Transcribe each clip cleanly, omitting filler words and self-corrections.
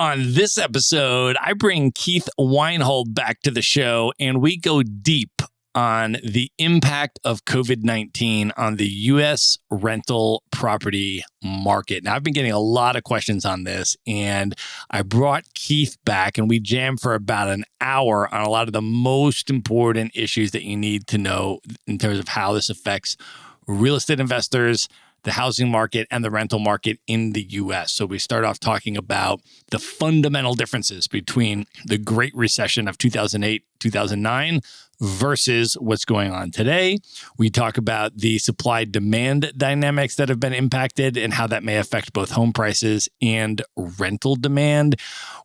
On this episode, I bring Keith Weinhold back to the show, and we go deep on the impact of COVID-19 on the U.S. rental property market. Now, I've been getting a lot of questions on this, and I brought Keith back, and we jammed for about an hour on a lot of the most important issues that you need to know in terms of how this affects real estate investors, the housing market, and the rental market in the U.S. So we start off talking about the fundamental differences between the Great Recession of 2008, 2009 versus what's going on today. We talk about the supply-demand dynamics that have been impacted and how that may affect both home prices and rental demand.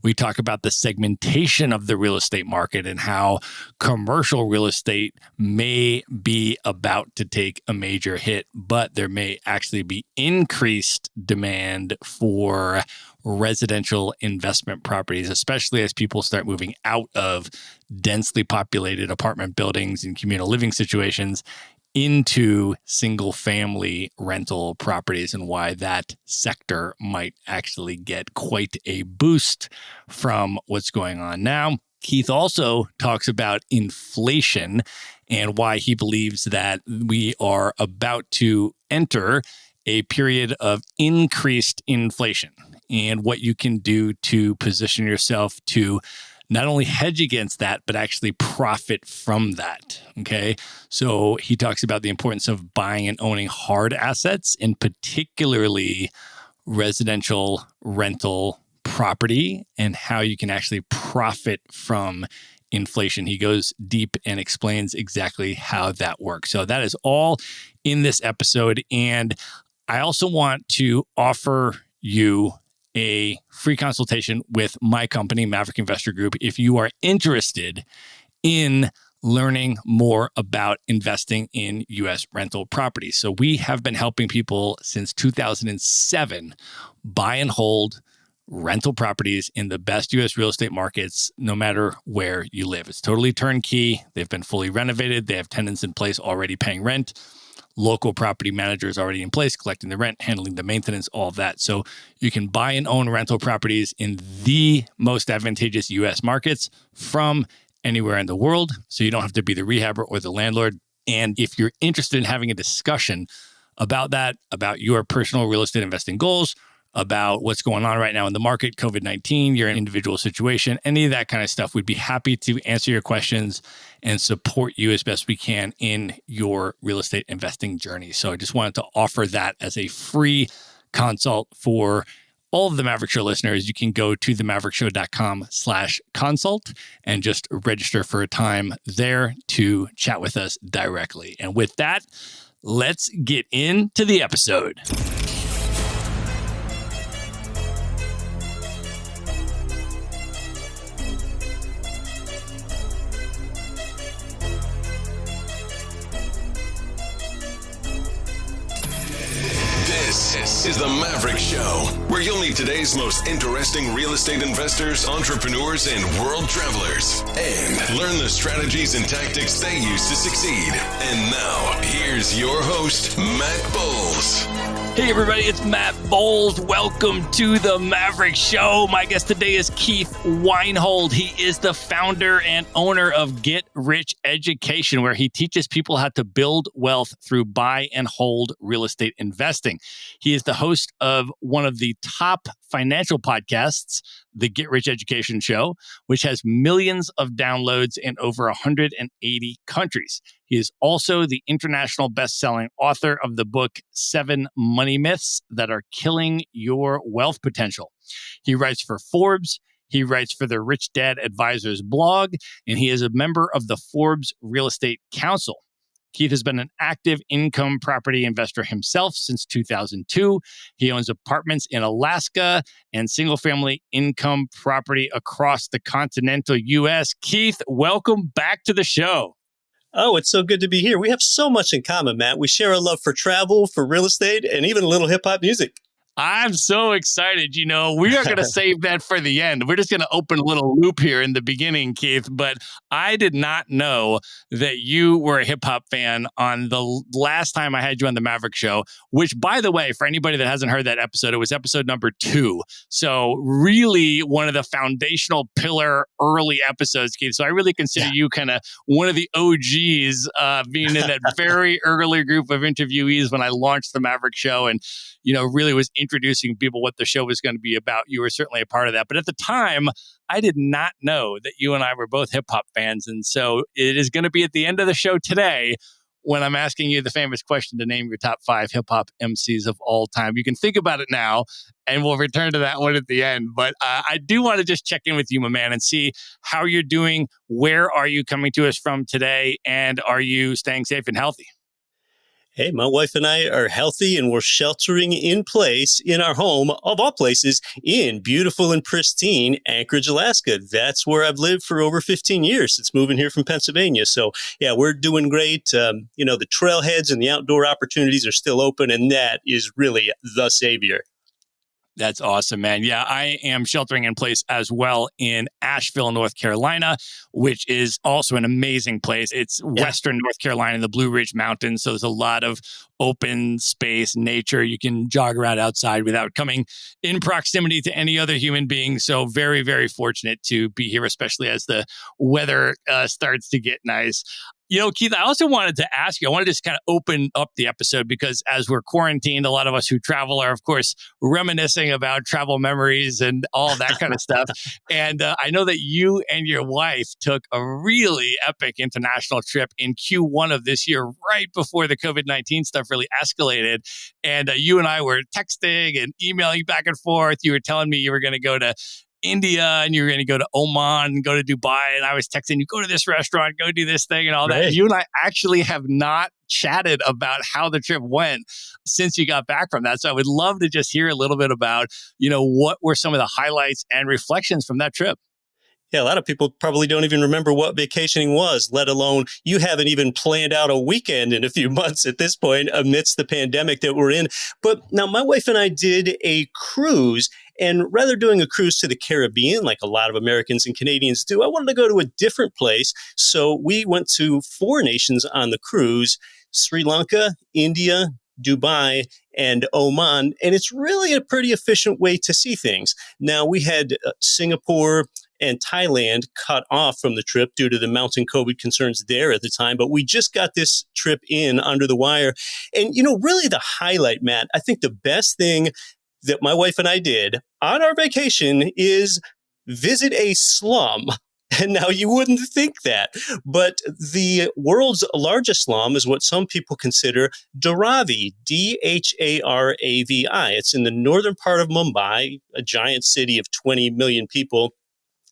We talk about the segmentation of the real estate market and how commercial real estate may be about to take a major hit, but there may actually be increased demand for residential investment properties, especially as people start moving out of densely populated apartment buildings and communal living situations into single-family rental properties, and why that sector might actually get quite a boost from what's going on now. Keith also talks about inflation and why he believes that we are about to enter a period of increased inflation, and what you can do to position yourself to not only hedge against that, but actually profit from that. Okay. So he talks about the importance of buying and owning hard assets, and particularly residential rental property, and how you can actually profit from inflation. He goes deep and explains exactly how that works. So that is all in this episode. And I also want to offer you a free consultation with my company, Maverick Investor Group, if you are interested in learning more about investing in U.S. rental properties. So we have been helping people since 2007 buy and hold rental properties in the best U.S. real estate markets, no matter where you live. It's totally turnkey. They've been fully renovated. They have tenants in place already paying rent. Local property managers already in place, collecting the rent, handling the maintenance, all of that. So you can buy and own rental properties in the most advantageous U.S. markets from anywhere in the world. So you don't have to be the rehabber or the landlord. And if you're interested in having a discussion about that, about your personal real estate investing goals, about what's going on right now in the market, COVID-19, your individual situation, any of that kind of stuff, we'd be happy to answer your questions and support you as best we can in your real estate investing journey. So I just wanted to offer that as a free consult for all of the Maverick Show listeners. You can go to themaverickshow.com/consult and just register for a time there to chat with us directly. And with that, let's get into the episode. This is the Maverick Show, where you'll meet today's most interesting real estate investors, entrepreneurs, and world travelers, and learn the strategies and tactics they use to succeed. And now, here's your host, Matt Bowles. Hey everybody, it's Matt Bowles. Welcome to the Maverick Show. My guest today is Keith Weinhold. He is the founder and owner of Get Rich Education, where he teaches people how to build wealth through buy and hold real estate investing. He is the host of one of the top financial podcasts, the Get Rich Education Show, which has millions of downloads in over 180 countries. He is also the international best-selling author of the book, 7 Money Myths That Are Killing Your Wealth Potential. He writes for Forbes. He writes for the Rich Dad Advisors blog, and he is a member of the Forbes Real Estate Council. Keith has been an active income property investor himself since 2002. He owns apartments in Alaska and single-family income property across the continental U.S. Keith, welcome back to the show. Oh, it's so good to be here. We have so much in common, Matt. We share a love for travel, for real estate, and even a little hip-hop music. I'm so excited. We are going to save that for the end. We're just going to open a little loop here in the beginning, Keith. But I did not know that you were a hip hop fan on the last time I had you on the Maverick show, which, by the way, for anybody that hasn't heard that episode, it was episode number 2. So really one of the foundational pillar early episodes, Keith. So I really consider you kind of one of the OGs being in that very early group of interviewees when I launched the Maverick show and, really was introducing people what the show was going to be about. You were certainly a part of that. But at the time, I did not know that you and I were both hip hop fans. And so it is going to be at the end of the show today when I'm asking you the famous question to name your top 5 hip hop MCs of all time. You can think about it now and we'll return to that one at the end. But I do want to just check in with you, my man, and see how you're doing. Where are you coming to us from today? And are you staying safe and healthy? Hey, my wife and I are healthy and we're sheltering in place in our home, of all places, in beautiful and pristine Anchorage, Alaska. That's where I've lived for over 15 years since moving here from Pennsylvania. So, yeah, we're doing great. The trailheads and the outdoor opportunities are still open, and that is really the savior. That's awesome, man. Yeah, I am sheltering in place as well in Asheville, North Carolina, which is also an amazing place. It's Western North Carolina in the Blue Ridge Mountains. So there's a lot of open space, nature. You can jog around outside without coming in proximity to any other human being. So very, very fortunate to be here, especially as the weather starts to get nice. Keith, I also wanted to ask you, I want to just kind of open up the episode because as we're quarantined, a lot of us who travel are, of course, reminiscing about travel memories and all that kind of stuff. And I know that you and your wife took a really epic international trip in Q1 of this year, right before the COVID-19 stuff really escalated. And you and I were texting and emailing back and forth. You were telling me you were going to go to India and you're going to go to Oman and go to Dubai. And I was texting you, go to this restaurant, go do this thing and all that. You and I actually have not chatted about how the trip went since you got back from that. So I would love to just hear a little bit about, what were some of the highlights and reflections from that trip? Yeah, a lot of people probably don't even remember what vacationing was, let alone you haven't even planned out a weekend in a few months at this point amidst the pandemic that we're in. But now my wife and I did a cruise, and rather doing a cruise to the Caribbean, like a lot of Americans and Canadians do, I wanted to go to a different place. So we went to 4 nations on the cruise: Sri Lanka, India, Dubai, and Oman. And it's really a pretty efficient way to see things. Now, we had Singapore and Thailand cut off from the trip due to the mounting COVID concerns there at the time. But we just got this trip in under the wire. And, really the highlight, Matt, I think the best thing that my wife and I did on our vacation is visit a slum. And now you wouldn't think that, but the world's largest slum is what some people consider Dharavi, Dharavi. It's in the northern part of Mumbai, a giant city of 20 million people.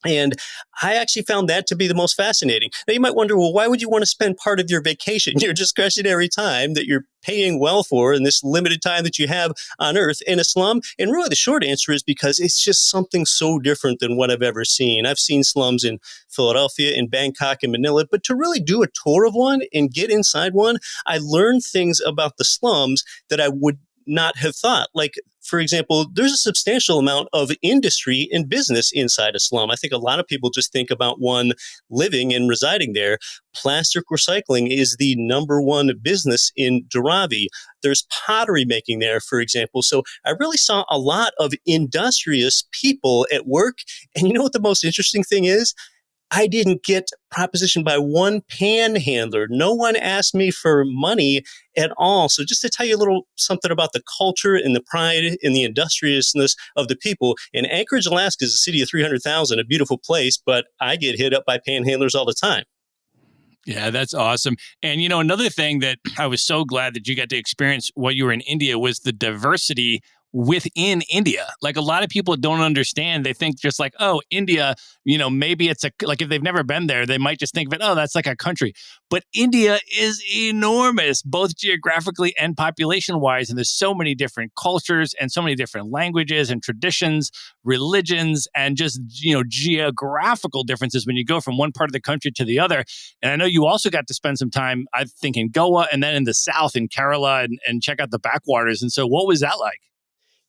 And I actually found that to be the most fascinating. Now, you might wonder, well, why would you want to spend part of your vacation, your discretionary time that you're paying well for in this limited time that you have on Earth in a slum? And really the short answer is because it's just something so different than what I've ever seen. I've seen slums in Philadelphia, in Bangkok, and Manila, but to really do a tour of one and get inside one, I learned things about the slums that I would not have thought. Like, for example, there's a substantial amount of industry and business inside a slum. I think a lot of people just think about one living and residing there. Plastic recycling is the number one business in Dharavi. There's pottery making there, for example. So I really saw a lot of industrious people at work. And you know what the most interesting thing is? I didn't get propositioned by one panhandler. No one asked me for money at all. So just to tell you a little something about the culture and the pride and the industriousness of the people. In Anchorage, Alaska is a city of 300,000, a beautiful place, but I get hit up by panhandlers all the time. Yeah, that's awesome. And, another thing that I was so glad that you got to experience while you were in India was the diversity within India. Like a lot of people don't understand. They think just like, oh, India, maybe it's like if they've never been there, they might just think of it, oh, that's like a country. But India is enormous, both geographically and population wise. And there's so many different cultures and so many different languages and traditions, religions, and just, geographical differences when you go from one part of the country to the other. And I know you also got to spend some time, I think, in Goa and then in the south in Kerala and check out the backwaters. And so what was that like?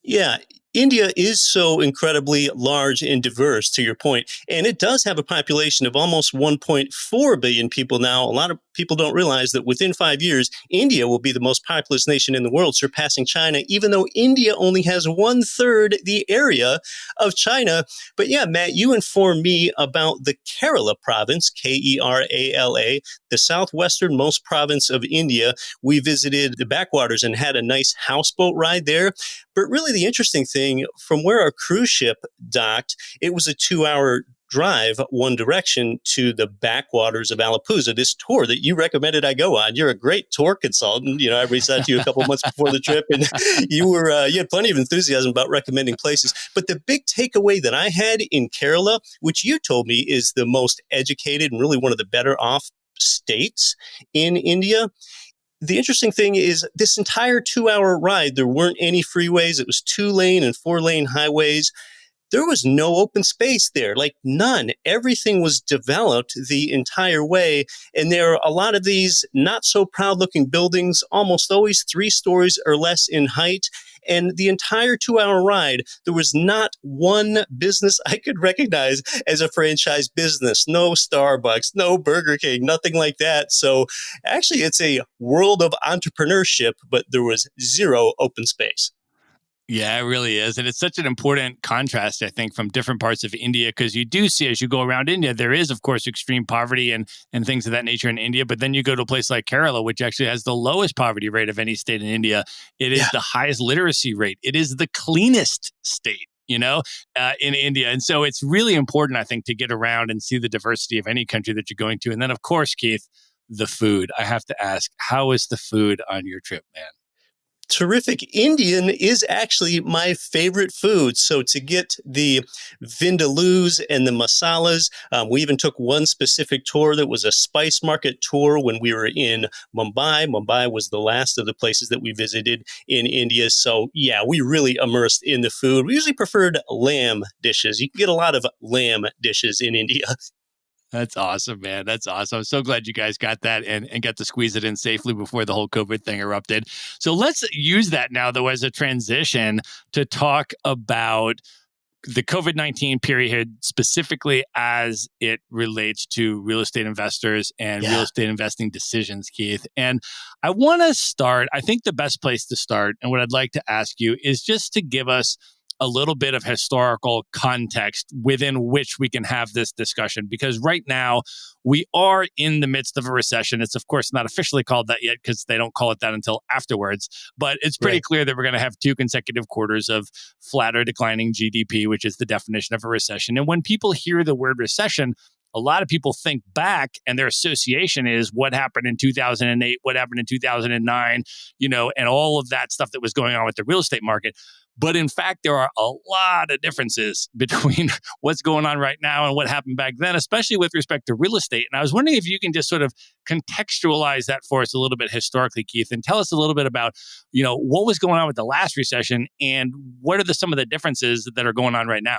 Yeah, India is so incredibly large and diverse, to your point, and it does have a population of almost 1.4 billion people now. A lot of people don't realize that within 5 years, India will be the most populous nation in the world, surpassing China, even though India only has one third the area of China. But yeah, Matt, you informed me about the Kerala province, Kerala, the southwesternmost province of India. We visited the backwaters and had a nice houseboat ride there. But really, the interesting thing, from where our cruise ship docked, it was a 2 hour drive one direction to the backwaters of Alappuzha, this tour that you recommended I go on. You're a great tour consultant. You know, I reached out to you a couple of months before the trip, and you had plenty of enthusiasm about recommending places. But the big takeaway that I had in Kerala, which you told me is the most educated and really one of the better off states in India, the interesting thing is this entire 2 hour ride, there weren't any freeways. It was 2 lane and 4 lane highways. There was no open space there, like none. Everything was developed the entire way. And there are a lot of these not so proud looking buildings, almost always 3 stories or less in height. And the entire 2 hour ride, there was not one business I could recognize as a franchise business. No Starbucks, no Burger King, nothing like that. So actually, it's a world of entrepreneurship, but there was zero open space. Yeah, it really is. And it's such an important contrast, I think, from different parts of India, because you do see as you go around India, there is, of course, extreme poverty and things of that nature in India. But then you go to a place like Kerala, which actually has the lowest poverty rate of any state in India. It is Yeah. the highest literacy rate. It is the cleanest state, in India. And so it's really important, I think, to get around and see the diversity of any country that you're going to. And then, of course, Keith, the food. I have to ask, how is the food on your trip, man? Terrific. Indian is actually my favorite food. So to get the vindaloos and the masalas, we even took one specific tour that was a spice market tour when we were in Mumbai. Mumbai was the last of the places that we visited in India. So yeah, we really immersed in the food. We usually preferred lamb dishes. You can get a lot of lamb dishes in India. That's awesome, man. That's awesome. I'm so glad you guys got that and got to squeeze it in safely before the whole COVID thing erupted. So let's use that now, though, as a transition to talk about the COVID-19 period, specifically as it relates to real estate investors and real estate investing decisions, Keith. And I want to start, I think the best place to start, and what I'd like to ask you is just to give us a little bit of historical context within which we can have this discussion. Because right now, we are in the midst of a recession. It's, of course, not officially called that yet because they don't call it that until afterwards. But it's pretty clear that we're going to have 2 consecutive quarters of flat or declining GDP, which is the definition of a recession. And when people hear the word recession, a lot of people think back and their association is what happened in 2008, what happened in 2009, and all of that stuff that was going on with the real estate market. But in fact, there are a lot of differences between what's going on right now and what happened back then, especially with respect to real estate. And I was wondering if you can just sort of contextualize that for us a little bit historically, Keith, and tell us a little bit about, what was going on with the last recession and what are some of the differences that are going on right now?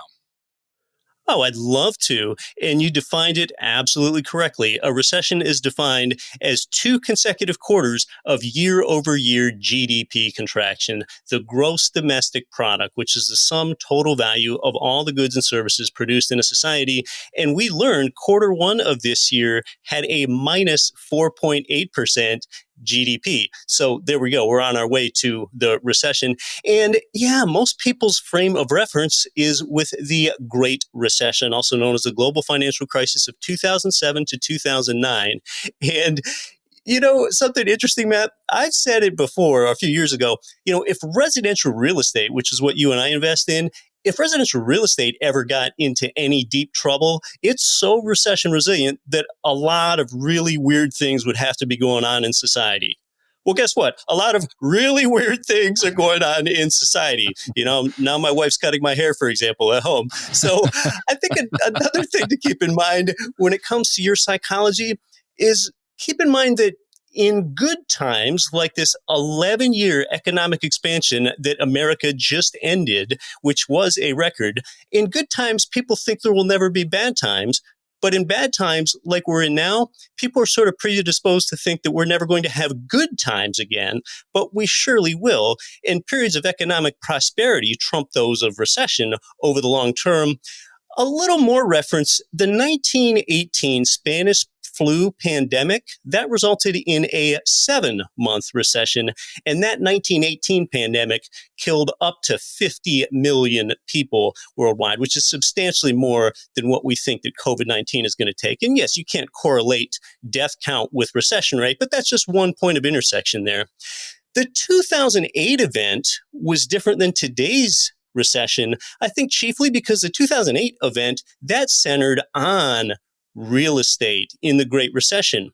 Oh, I'd love to. And you defined it absolutely correctly. A recession is defined as 2 consecutive quarters of year over year GDP contraction, the gross domestic product, which is the sum total value of all the goods and services produced in a society. And we learned Q1 of this year had a minus 4.8% GDP. So there we go. We're on our way to the recession. And yeah, most people's frame of reference is with the Great Recession, also known as the global financial crisis of 2007 to 2009. And something interesting, Matt, I've said it before a few years ago, if residential real estate, which is what you and I invest in, if residential real estate ever got into any deep trouble, it's so recession resilient that a lot of really weird things would have to be going on in society. Well, guess what? A lot of really weird things are going on in society. Now my wife's cutting my hair, for example, at home. So I think another thing to keep in mind when it comes to your psychology is keep in mind that in good times, like this 11-year economic expansion that America just ended, which was a record, in good times, people think there will never be bad times. But in bad times like we're in now, people are sort of predisposed to think that we're never going to have good times again, but we surely will. And periods of economic prosperity trump those of recession over the long term. A little more reference, the 1918 Spanish flu pandemic, that resulted in a 7-month recession. And that 1918 pandemic killed up to 50 million people worldwide, which is substantially more than what we think that COVID-19 is going to take. And yes, you can't correlate death count with recession rate, but that's just one point of intersection there. The 2008 event was different than today's recession, I think chiefly because the 2008 event, that centered on real estate in the Great Recession.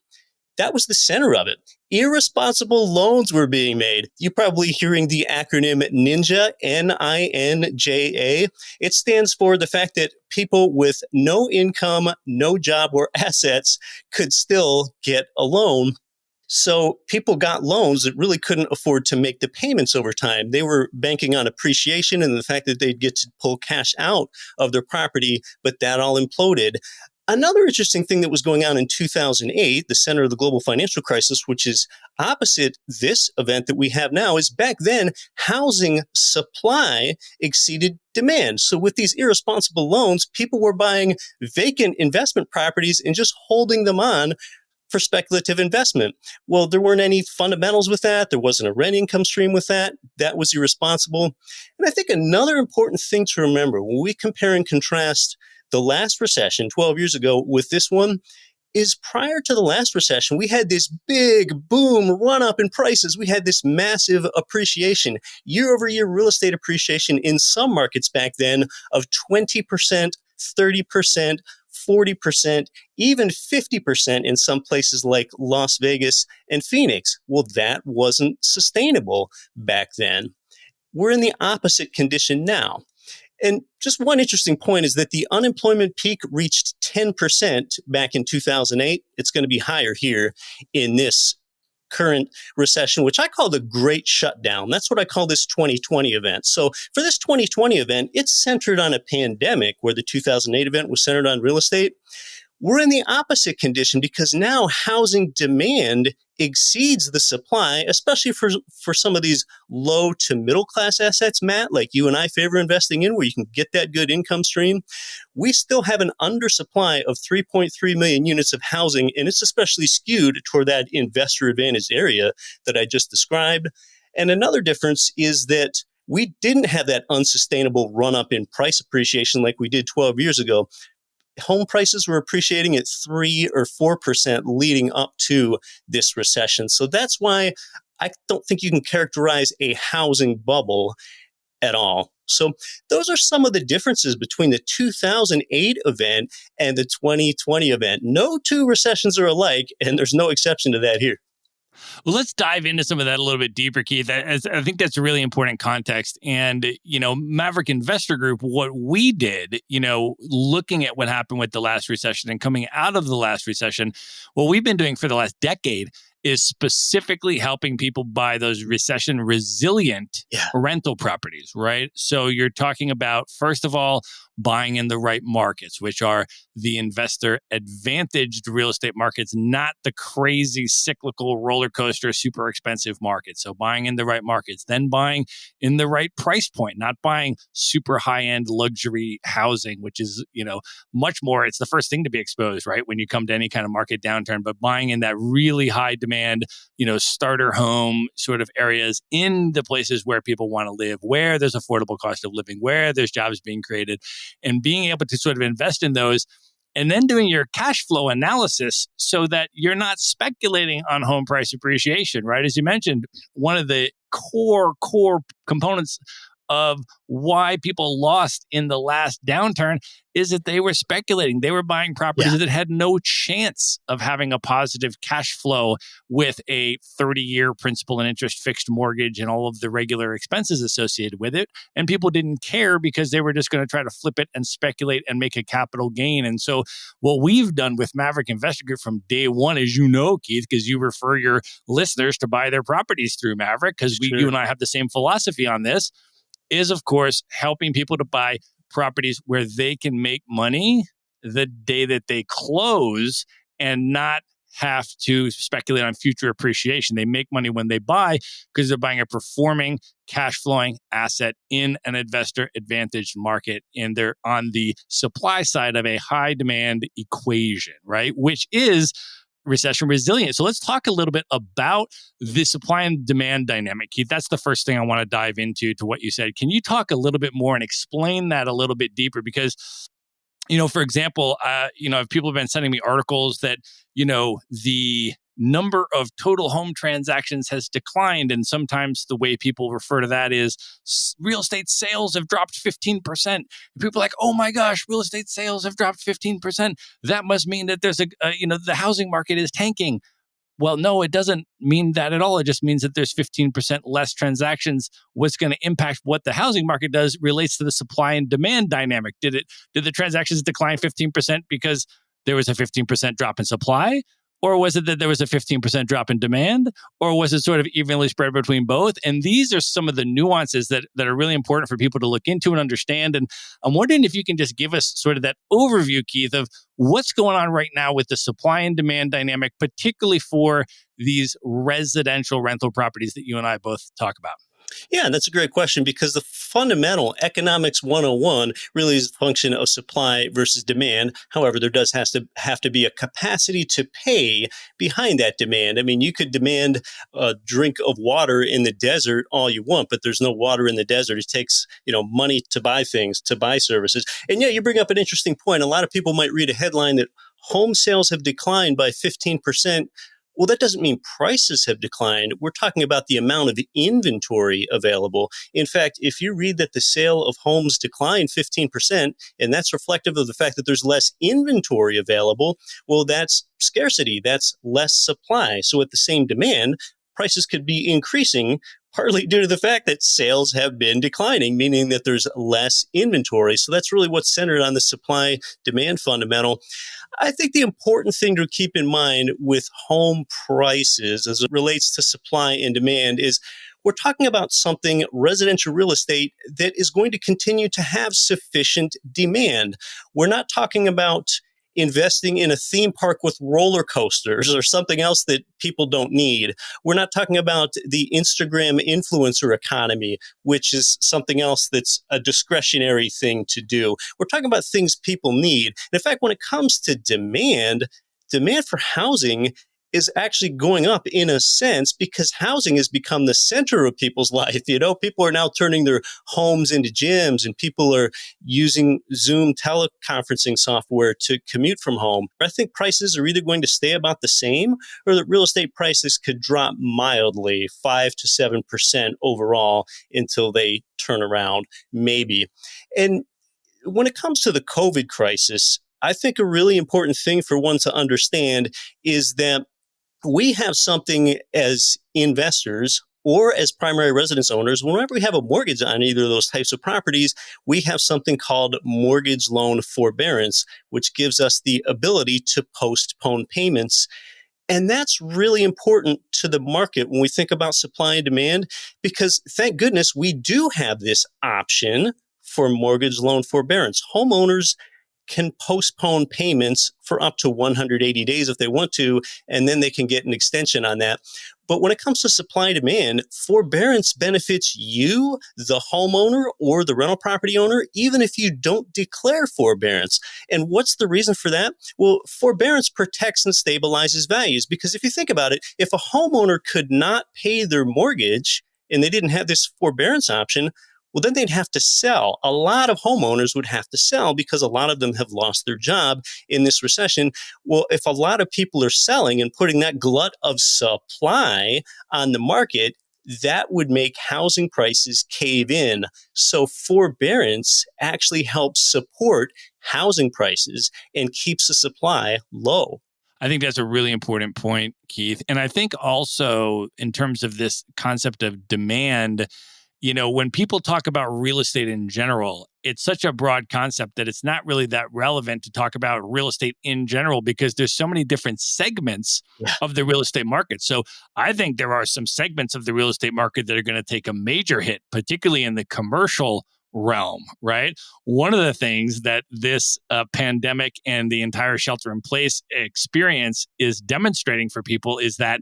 That was the center of it. Irresponsible loans were being made. You're probably hearing the acronym NINJA, Ninja. It stands for the fact that people with no income, no job, or assets could still get a loan. So people got loans that really couldn't afford to make the payments over time. They were banking on appreciation and the fact that they'd get to pull cash out of their property, but that all imploded. Another interesting thing that was going on in 2008, the center of the global financial crisis, which is opposite this event that we have now, is back then housing supply exceeded demand. So with these irresponsible loans, people were buying vacant investment properties and just holding them on for speculative investment. Well, there weren't any fundamentals with that. There wasn't a rent income stream with that. That was irresponsible. And I think another important thing to remember when we compare and contrast the last recession 12 years ago with this one is prior to the last recession, we had this big boom run up in prices. We had this massive appreciation, year over year real estate appreciation in some markets back then of 20%, 30%, 40%, even 50% in some places like Las Vegas and Phoenix. Well, that wasn't sustainable back then. We're in the opposite condition now. And just one interesting point is that the unemployment peak reached 10% back in 2008. It's going to be higher here in this current recession, which I call the Great Shutdown. That's what I call this 2020 event. So for this 2020 event, it's centered on a pandemic where the 2008 event was centered on real estate. We're in the opposite condition because now housing demand exceeds the supply, especially for some of these low to middle class assets, Matt, like you and I favor investing in, where you can get that good income stream. We still have an undersupply of 3.3 million units of housing, and it's especially skewed toward that investor advantaged area that I just described. And another difference is that we didn't have that unsustainable run up in price appreciation like we did 12 years ago. Home prices were appreciating at 3 or 4% leading up to this recession. So that's why I don't think you can characterize a housing bubble at all. So those are some of the differences between the 2008 event and the 2020 event. No two recessions are alike, and there's no exception to that here. Well, let's dive into some of that a little bit deeper, Keith. I think that's a really important context. And, Maverick Investor Group, what we did, looking at what happened with the last recession and coming out of the last recession, what we've been doing for the last decade is specifically helping people buy those recession resilient rental properties, right? So you're talking about, first of all, buying in the right markets, which are the investor advantaged real estate markets, not the crazy cyclical roller coaster, super expensive markets. So buying in the right markets, then buying in the right price point, not buying super high end luxury housing, which is, much more, it's the first thing to be exposed, right? When you come to any kind of market downturn, but buying in that really high demand, starter home sort of areas in the places where people want to live, where there's affordable cost of living, where there's jobs being created, and being able to sort of invest in those and then doing your cash flow analysis so that you're not speculating on home price appreciation, right? As you mentioned, one of the core components of why people lost in the last downturn is that they were speculating. They were buying properties that had no chance of having a positive cash flow with a 30-year principal and interest fixed mortgage and all of the regular expenses associated with it. And people didn't care because they were just going to try to flip it and speculate and make a capital gain. And so what we've done with Maverick Investor Group from day one, as you know, Keith, because you refer your listeners to buy their properties through Maverick, because you and I have the same philosophy on this, is, of course, helping people to buy properties where they can make money the day that they close and not have to speculate on future appreciation. They make money when they buy because they're buying a performing, cash flowing asset in an investor advantaged market. And they're on the supply side of a high demand equation, right? Which is recession resilient. So let's talk a little bit about the supply and demand dynamic. Keith, that's the first thing I want to dive into to what you said. Can you talk a little bit more and explain that a little bit deeper? Because for example, people have been sending me articles that, the number of total home transactions has declined. And sometimes the way people refer to that is real estate sales have dropped 15%. And people are like, oh my gosh, real estate sales have dropped 15%. That must mean that there's the housing market is tanking. Well, no, it doesn't mean that at all. It just means that there's 15% less transactions. What's going to impact what the housing market does relates to the supply and demand dynamic. Did the transactions decline 15% because there was a 15% drop in supply? Or was it that there was a 15% drop in demand? Or was it sort of evenly spread between both? And these are some of the nuances that are really important for people to look into and understand. And I'm wondering if you can just give us sort of that overview, Keith, of what's going on right now with the supply and demand dynamic, particularly for these residential rental properties that you and I both talk about. Yeah, that's a great question because the fundamental economics 101 really is a function of supply versus demand. However, there does have to be a capacity to pay behind that demand. I mean, you could demand a drink of water in the desert all you want, but there's no water in the desert. It takes, money to buy things, to buy services. And yeah, you bring up an interesting point. A lot of people might read a headline that home sales have declined by 15%. Well, that doesn't mean prices have declined. We're talking about the amount of inventory available. In fact, if you read that the sale of homes declined 15%, and that's reflective of the fact that there's less inventory available, well, that's scarcity. That's less supply. So at the same demand, prices could be increasing, partly due to the fact that sales have been declining, meaning that there's less inventory. So that's really what's centered on the supply-demand fundamental. I think the important thing to keep in mind with home prices as it relates to supply and demand is we're talking about something, residential real estate, that is going to continue to have sufficient demand. We're not talking about investing in a theme park with roller coasters or something else that people don't need. We're not talking about the Instagram influencer economy, which is something else that's a discretionary thing to do. We're talking about things people need. And in fact, when it comes to demand for housing is actually going up in a sense because housing has become the center of people's life. People are now turning their homes into gyms and people are using Zoom teleconferencing software to commute from home. I think prices are either going to stay about the same or that real estate prices could drop mildly 5 to 7% overall until they turn around, maybe. And when it comes to the COVID crisis, I think a really important thing for one to understand is that we have something as investors or as primary residence owners, whenever we have a mortgage on either of those types of properties, we have something called mortgage loan forbearance, which gives us the ability to postpone payments. And that's really important to the market when we think about supply and demand, because thank goodness we do have this option for mortgage loan forbearance. Homeowners can postpone payments for up to 180 days if they want to, and then they can get an extension on that. But when it comes to supply and demand, forbearance benefits you, the homeowner or the rental property owner, even if you don't declare forbearance. And what's the reason for that? Well, forbearance protects and stabilizes values, because if you think about it, if a homeowner could not pay their mortgage and they didn't have this forbearance option, well, then they'd have to sell. A lot of homeowners would have to sell because a lot of them have lost their job in this recession. Well, if a lot of people are selling and putting that glut of supply on the market, that would make housing prices cave in. So forbearance actually helps support housing prices and keeps the supply low. I think that's a really important point, Keith. And I think also in terms of this concept of demand, when people talk about real estate in general, it's such a broad concept that it's not really that relevant to talk about real estate in general because there's so many different segments of the real estate market. So I think there are some segments of the real estate market that are going to take a major hit, particularly in the commercial realm, right? One of the things that this pandemic and the entire shelter in place experience is demonstrating for people is that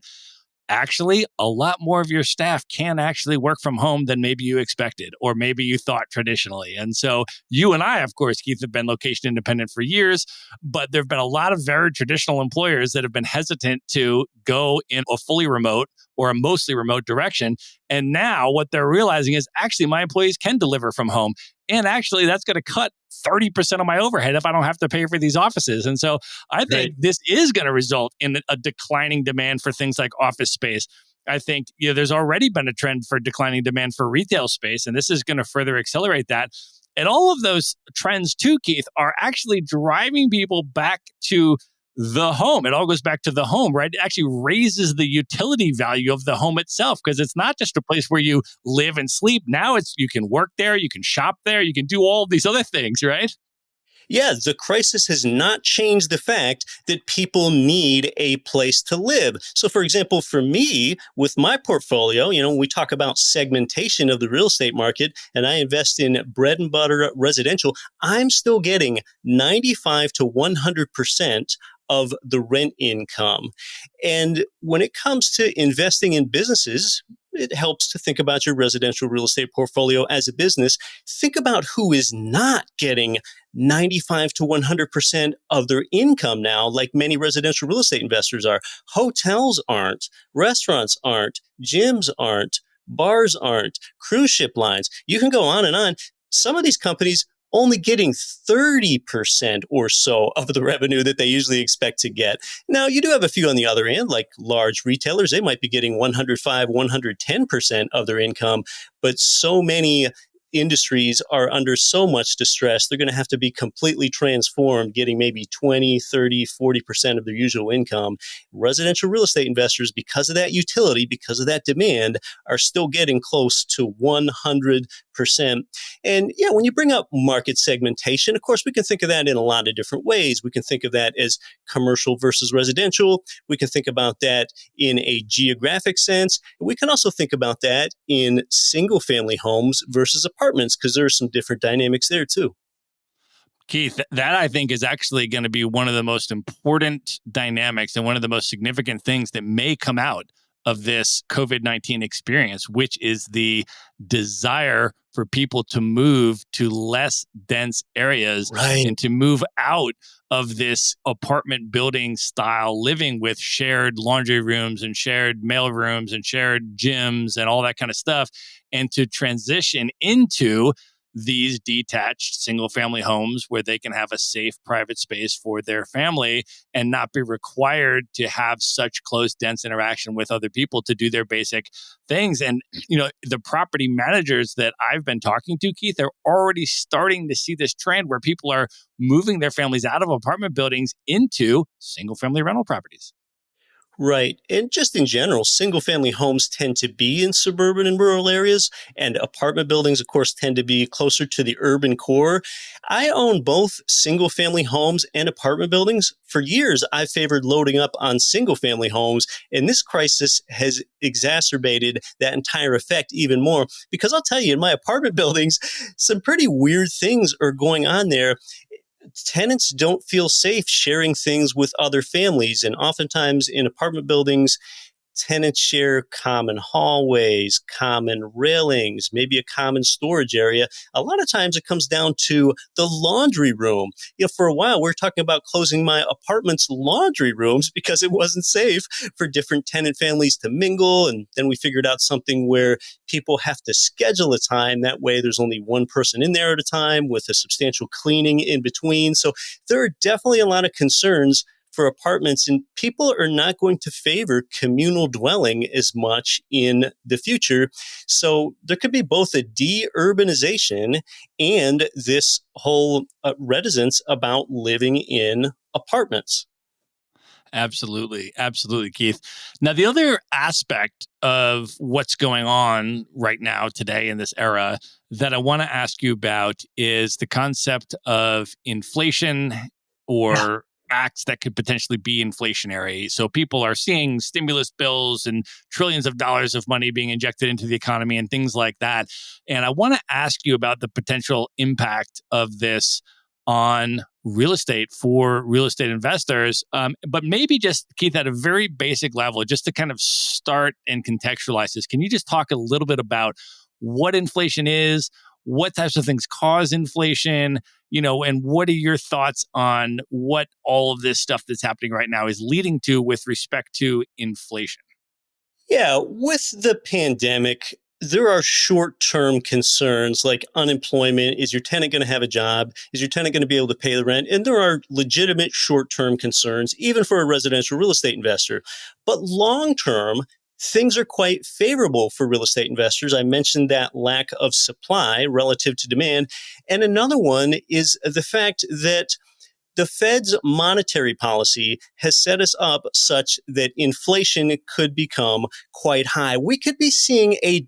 actually a lot more of your staff can actually work from home than maybe you expected or maybe you thought traditionally. And so you and I, of course, Keith, have been location independent for years, but there have been a lot of very traditional employers that have been hesitant to go in a fully remote or a mostly remote direction. And now what they're realizing is actually my employees can deliver from home. And actually, that's going to cut 30% of my overhead if I don't have to pay for these offices. And so I think this is going to result in a declining demand for things like office space. I think there's already been a trend for declining demand for retail space, and this is going to further accelerate that. And all of those trends too, Keith, are actually driving people back to the home. It all goes back to the home, right? It actually raises the utility value of the home itself because it's not just a place where you live and sleep. Now you can work there, you can shop there, you can do all of these other things, right? Yeah, the crisis has not changed the fact that people need a place to live. So, for example, for me, with my portfolio, we talk about segmentation of the real estate market, and I invest in bread and butter residential, I'm still getting 95 to 100% of the rent income. And when it comes to investing in businesses, it helps to think about your residential real estate portfolio as a business. Think about who is not getting 95 to 100% of their income now, like many residential real estate investors are. Hotels aren't, restaurants aren't, gyms aren't, bars aren't, cruise ship lines. You can go on and on. Some of these companies only getting 30% or so of the revenue that they usually expect to get. Now, you do have a few on the other end, like large retailers. They might be getting 105, 110% of their income, but so many industries are under so much distress, they're going to have to be completely transformed, getting maybe 20, 30, 40% of their usual income. Residential real estate investors, because of that utility, because of that demand, are still getting close to 100%. And yeah, when you bring up market segmentation, of course, we can think of that in a lot of different ways. We can think of that as commercial versus residential. We can think about that in a geographic sense. We can also think about that in single family homes versus apartments, because there are some different dynamics there too. Keith, that I think is actually going to be one of the most important dynamics and one of the most significant things that may come out of this COVID-19 experience, which is the desire for people to move to less dense areas and to move out of this apartment building style living with shared laundry rooms and shared mail rooms and shared gyms and all that kind of stuff, and to transition into these detached single family homes where they can have a safe private space for their family and not be required to have such close, dense interaction with other people to do their basic things. And, the property managers that I've been talking to, Keith, are already starting to see this trend where people are moving their families out of apartment buildings into single family rental properties. Right. And just in general, single family homes tend to be in suburban and rural areas, and apartment buildings, of course, tend to be closer to the urban core. I own both single family homes and apartment buildings. For years, I favored loading up on single family homes, and this crisis has exacerbated that entire effect even more. Because I'll tell you, in my apartment buildings, some pretty weird things are going on there. Tenants don't feel safe sharing things with other families. And oftentimes in apartment buildings, tenants share common hallways, common railings, maybe a common storage area. A lot of times it comes down to the laundry room. For a while, we were talking about closing my apartment's laundry rooms because it wasn't safe for different tenant families to mingle. And then we figured out something where people have to schedule a time. That way, there's only one person in there at a time with a substantial cleaning in between. So there are definitely a lot of concerns for apartments, and people are not going to favor communal dwelling as much in the future. So there could be both a de-urbanization and this whole reticence about living in apartments. Absolutely. Absolutely, Keith. Now, the other aspect of what's going on right now today in this era that I want to ask you about is the concept of inflation or acts that could potentially be inflationary. So people are seeing stimulus bills and trillions of dollars of money being injected into the economy and things like that. And I want to ask you about the potential impact of this on real estate for real estate investors. But maybe just, Keith, at a very basic level, just to kind of start and contextualize this, can you just talk a little bit about what inflation is, what types of things cause inflation, and what are your thoughts on what all of this stuff that's happening right now is leading to with respect to inflation? Yeah, with the pandemic, there are short-term concerns like unemployment. Is your tenant going to have a job? Is your tenant going to be able to pay the rent? And there are legitimate short-term concerns, even for a residential real estate investor. But long-term, things are quite favorable for real estate investors. I mentioned that lack of supply relative to demand. And another one is the fact that the Fed's monetary policy has set us up such that inflation could become quite high. We could be seeing a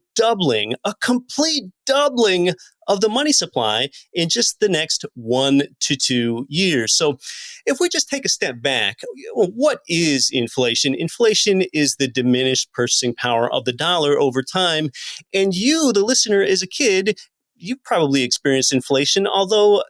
complete doubling of the money supply in just the next 1 to 2 years. So if we just take a step back, what is inflation? Inflation is the diminished purchasing power of the dollar over time. And you, the listener, as a kid, you probably experienced inflation, although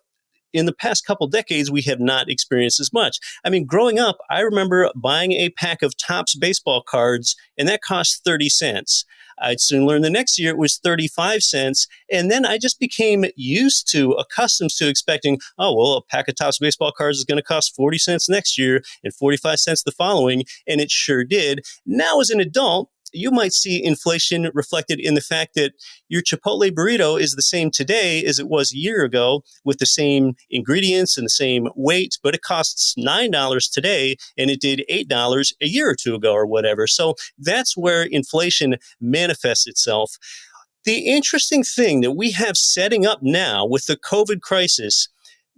in the past couple decades, we have not experienced as much. I mean, growing up, I remember buying a pack of Topps baseball cards, and that cost 30 cents. I'd soon learn the next year it was 35 cents. And then I just became accustomed to expecting, oh, well, a pack of Topps baseball cards is going to cost 40 cents next year and 45 cents the following. And it sure did. Now, as an adult, you might see inflation reflected in the fact that your Chipotle burrito is the same today as it was a year ago with the same ingredients and the same weight, but it costs $9 today and it did $8 a year or two ago or whatever. So that's where inflation manifests itself. The interesting thing that we have setting up now with the COVID crisis,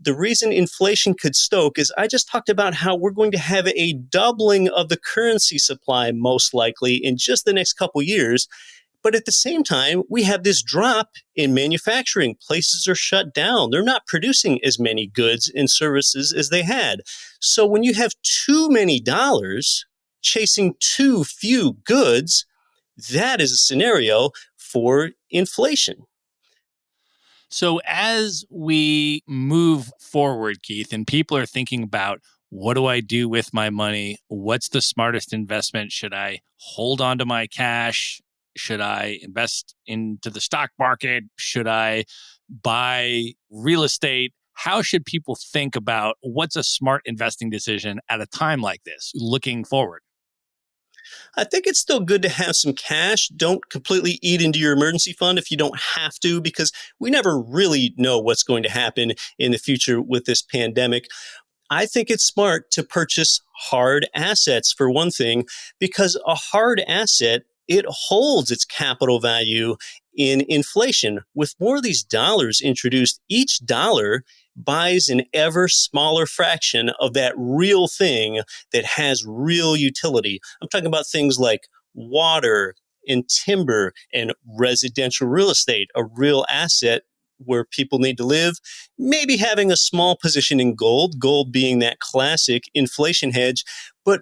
the reason inflation could stoke is I just talked about how we're going to have a doubling of the currency supply most likely in just the next couple years. But at the same time, we have this drop in manufacturing. Places are shut down. They're not producing as many goods and services as they had. So when you have too many dollars chasing too few goods, that is a scenario for inflation. So as we move forward, Keith, and people are thinking about what do I do with my money? What's the smartest investment? Should I hold on to my cash? Should I invest into the stock market? Should I buy real estate? How should people think about what's a smart investing decision at a time like this, looking forward? I think it's still good to have some cash. Don't completely eat into your emergency fund if you don't have to, because we never really know what's going to happen in the future with this pandemic. I think it's smart to purchase hard assets for one thing, because a hard asset, it holds its capital value in inflation. With more of these dollars introduced, each dollar buys an ever smaller fraction of that real thing that has real utility. I'm talking about things like water and timber and residential real estate, a real asset where people need to live, maybe having a small position in gold being that classic inflation hedge. But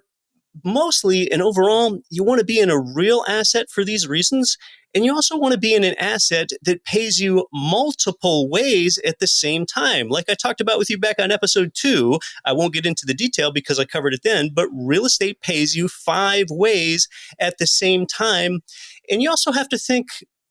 mostly and overall, you want to be in a real asset for these reasons. And you also want to be in an asset that pays you multiple ways at the same time. Like I talked about with you back on episode 2, I won't get into the detail because I covered it then, but real estate pays you 5 ways at the same time. And you also have to think,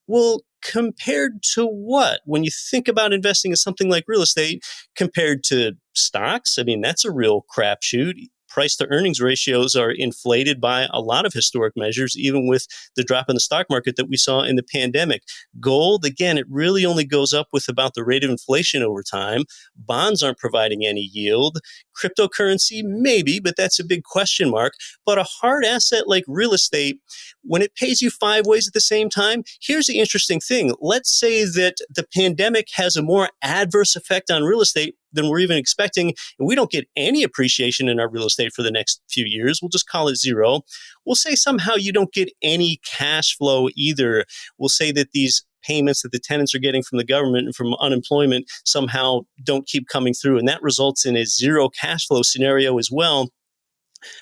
well, compared to what? When you think about investing in something like real estate compared to stocks, I mean, that's a real crapshoot. Price to earnings ratios are inflated by a lot of historic measures, even with the drop in the stock market that we saw in the pandemic. Gold, again, it really only goes up with about the rate of inflation over time. Bonds aren't providing any yield. Cryptocurrency, maybe, but that's a big question mark. But a hard asset like real estate, when it pays you 5 ways at the same time, here's the interesting thing. Let's say that the pandemic has a more adverse effect on real estate than we're even expecting, and we don't get any appreciation in our real estate for the next few years. We'll just call it zero. We'll say somehow you don't get any cash flow either. We'll say that these payments that the tenants are getting from the government and from unemployment somehow don't keep coming through. And that results in a zero cash flow scenario as well.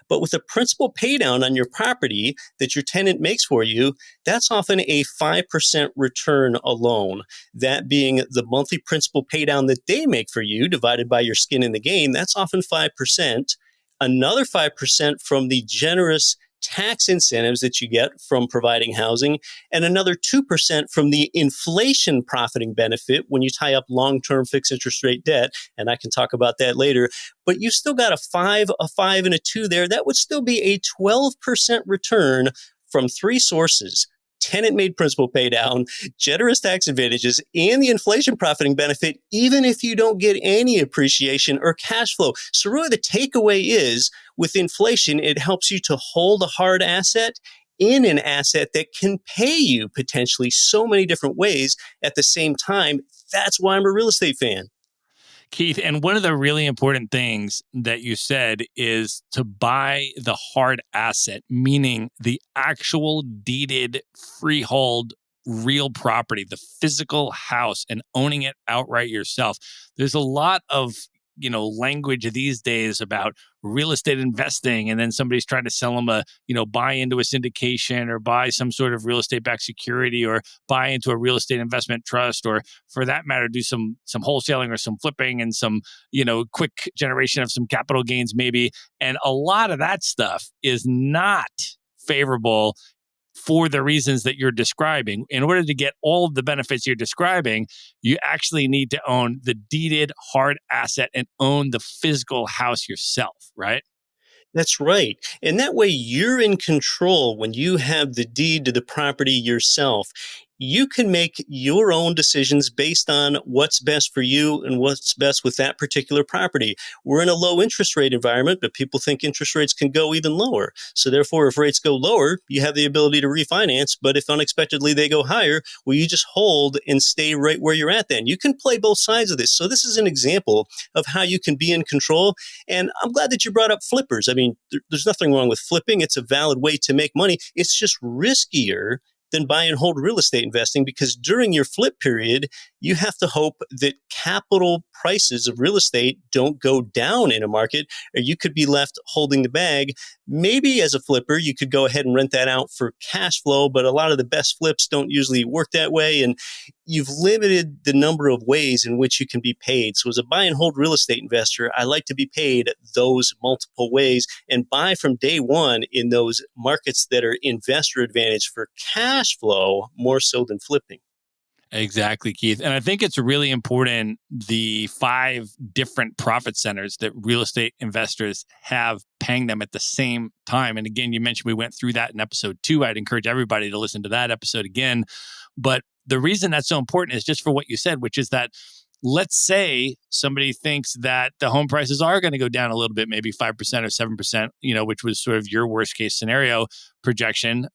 But with a principal paydown on your property that your tenant makes for you, that's often a 5% return alone. That being the monthly principal paydown that they make for you divided by your skin in the game, that's often 5%. Another 5% from the generous tax incentives that you get from providing housing, and another 2% from the inflation profiting benefit when you tie up long-term fixed interest rate debt. And I can talk about that later. But you still got a 5, and a 2 there. That would still be a 12% return from three sources: tenant made principal pay down, generous tax advantages, and the inflation profiting benefit, even if you don't get any appreciation or cash flow. So really the takeaway is, with inflation, it helps you to hold a hard asset in an asset that can pay you potentially so many different ways at the same time. That's why I'm a real estate fan. Keith, and one of the really important things that you said is to buy the hard asset, meaning the actual deeded freehold real property, the physical house, and owning it outright yourself. There's a lot of language these days about real estate investing, and then somebody's trying to sell them buy into a syndication or buy some sort of real estate backed security or buy into a real estate investment trust, or for that matter, do some wholesaling or some flipping and some, quick generation of some capital gains maybe. And a lot of that stuff is not favorable for the reasons that you're describing. In order to get all of the benefits you're describing, you actually need to own the deeded hard asset and own the physical house yourself, right? That's right. And that way you're in control when you have the deed to the property yourself. You can make your own decisions based on what's best for you and what's best with that particular property. We're in a low interest rate environment, but people think interest rates can go even lower. So therefore, if rates go lower, you have the ability to refinance. But if unexpectedly they go higher, well, you just hold and stay right where you're at then. You can play both sides of this. So this is an example of how you can be in control. And I'm glad that you brought up flippers. I mean, there's nothing wrong with flipping. It's a valid way to make money. It's just riskier than buy and hold real estate investing, because during your flip period, you have to hope that capital prices of real estate don't go down in a market, or you could be left holding the bag. Maybe as a flipper, you could go ahead and rent that out for cash flow, but a lot of the best flips don't usually work that way. And you've limited the number of ways in which you can be paid. So as a buy and hold real estate investor, I like to be paid those multiple ways and buy from day one in those markets that are investor advantage for cash flow more so than flipping. Exactly, Keith. And I think it's really important, the 5 different profit centers that real estate investors have paying them at the same time. And again, you mentioned we went through that in episode 2. I'd encourage everybody to listen to that episode again. But the reason that's so important is just for what you said, which is that let's say somebody thinks that the home prices are going to go down a little bit, maybe 5% or 7%, which was sort of your worst case scenario projection,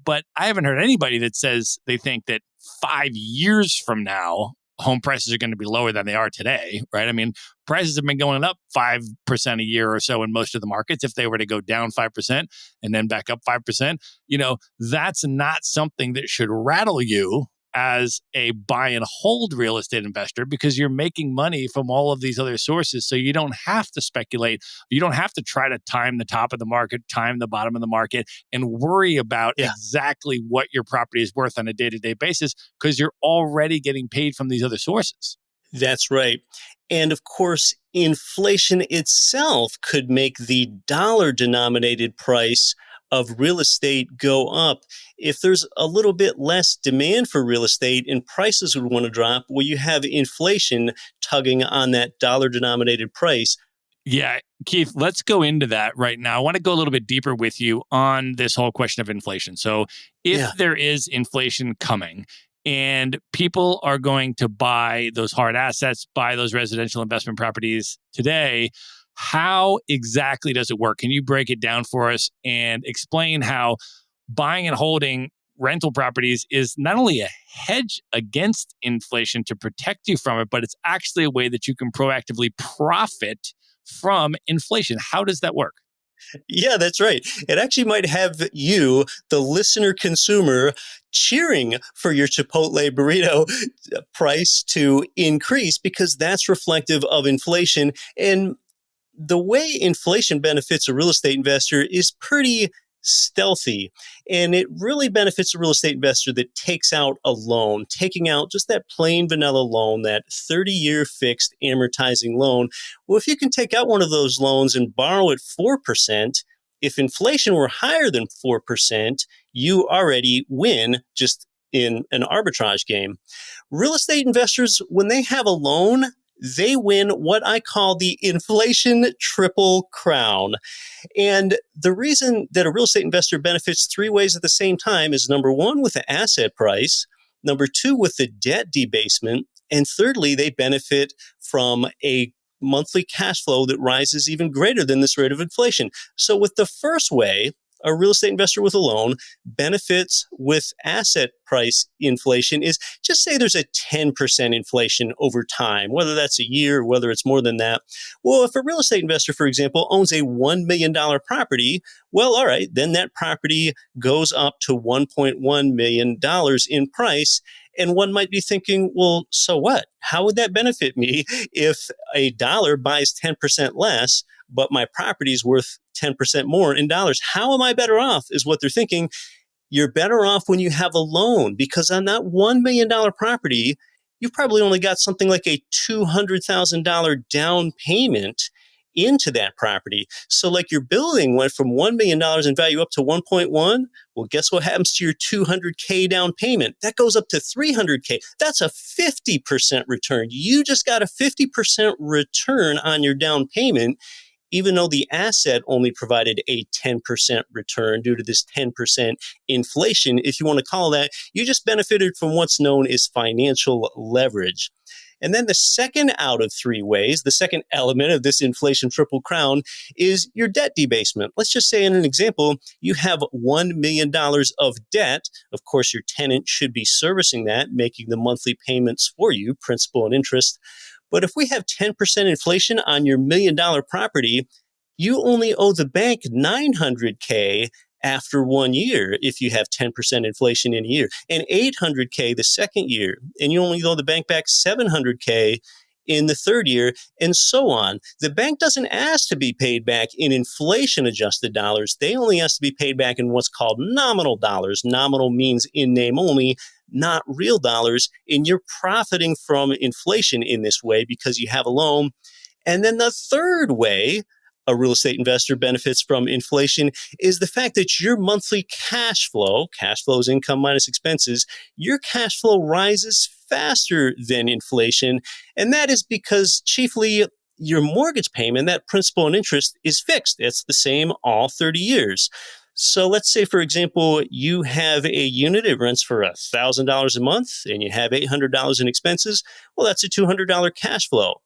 but I haven't heard anybody that says they think that 5 years from now, home prices are going to be lower than they are today, right? I mean, prices have been going up 5% a year or so in most of the markets. If they were to go down 5% and then back up 5%, that's not something that should rattle you as a buy and hold real estate investor, because you're making money from all of these other sources. So you don't have to speculate. You don't have to try to time the top of the market, time the bottom of the market, and worry about exactly what your property is worth on a day-to-day basis, because you're already getting paid from these other sources. That's right. And of course, inflation itself could make the dollar denominated price of real estate go up. If there's a little bit less demand for real estate and prices would want to drop, well, you have inflation tugging on that dollar denominated price. Yeah, Keith, let's go into that right now. I want to go a little bit deeper with you on this whole question of inflation. So if there is inflation coming and people are going to buy those hard assets, buy those residential investment properties today, how exactly does it work? Can you break it down for us and explain how buying and holding rental properties is not only a hedge against inflation to protect you from it, but it's actually a way that you can proactively profit from inflation? How does that work? Yeah, that's right. It actually might have you, the listener consumer, cheering for your Chipotle burrito price to increase because that's reflective of inflation. And the way inflation benefits a real estate investor is pretty stealthy. And it really benefits a real estate investor that takes out a loan, taking out just that plain vanilla loan, that 30-year fixed amortizing loan. Well, if you can take out one of those loans and borrow at 4%, if inflation were higher than 4%, you already win just in an arbitrage game. Real estate investors, when they have a loan, they win what I call the inflation triple crown. And the reason that a real estate investor benefits three ways at the same time is number one, with the asset price, number two, with the debt debasement, and thirdly, they benefit from a monthly cash flow that rises even greater than this rate of inflation. So, with the first way, a real estate investor with a loan benefits with asset price inflation is just say there's a 10% inflation over time, whether that's a year, whether it's more than that. Well, if a real estate investor, for example, owns a $1 million property, well, all right, then that property goes up to $1.1 million in price. And one might be thinking, well, so what? How would that benefit me if a dollar buys 10% less, but my property is worth 10% more in dollars? How am I better off is what they're thinking. You're better off when you have a loan because on that $1 million property, you've probably only got something like a $200,000 down payment into that property. So like your building went from $1 million in value up to 1.1. Well, guess what happens to your 200K down payment? That goes up to 300K. That's a 50% return. You just got a 50% return on your down payment, even though the asset only provided a 10% return due to this 10% inflation. If you want to call that, you just benefited from what's known as financial leverage. And then the second out of three ways, the second element of this inflation triple crown is your debt debasement. Let's just say in an example, you have $1 million of debt. Of course, your tenant should be servicing that, making the monthly payments for you, principal and interest. But if we have 10% inflation on your $1 million property, you only owe the bank $900K after 1 year if you have 10% inflation in a year, and $800K the second year, and you only owe the bank back $700K in the third year, and so on. The bank doesn't ask to be paid back in inflation-adjusted dollars. They only ask to be paid back in what's called nominal dollars. Nominal means in name only, not real dollars, and you're profiting from inflation in this way because you have a loan. And then the third way a real estate investor benefits from inflation is the fact that your monthly cash flow is income minus expenses, your cash flow rises faster than inflation. And that is because chiefly your mortgage payment, that principal and interest, is fixed. It's the same all 30 years. So let's say, for example, you have a unit, it rents for $1,000 a month, and you have $800 in expenses. Well, that's a $200 cash flow.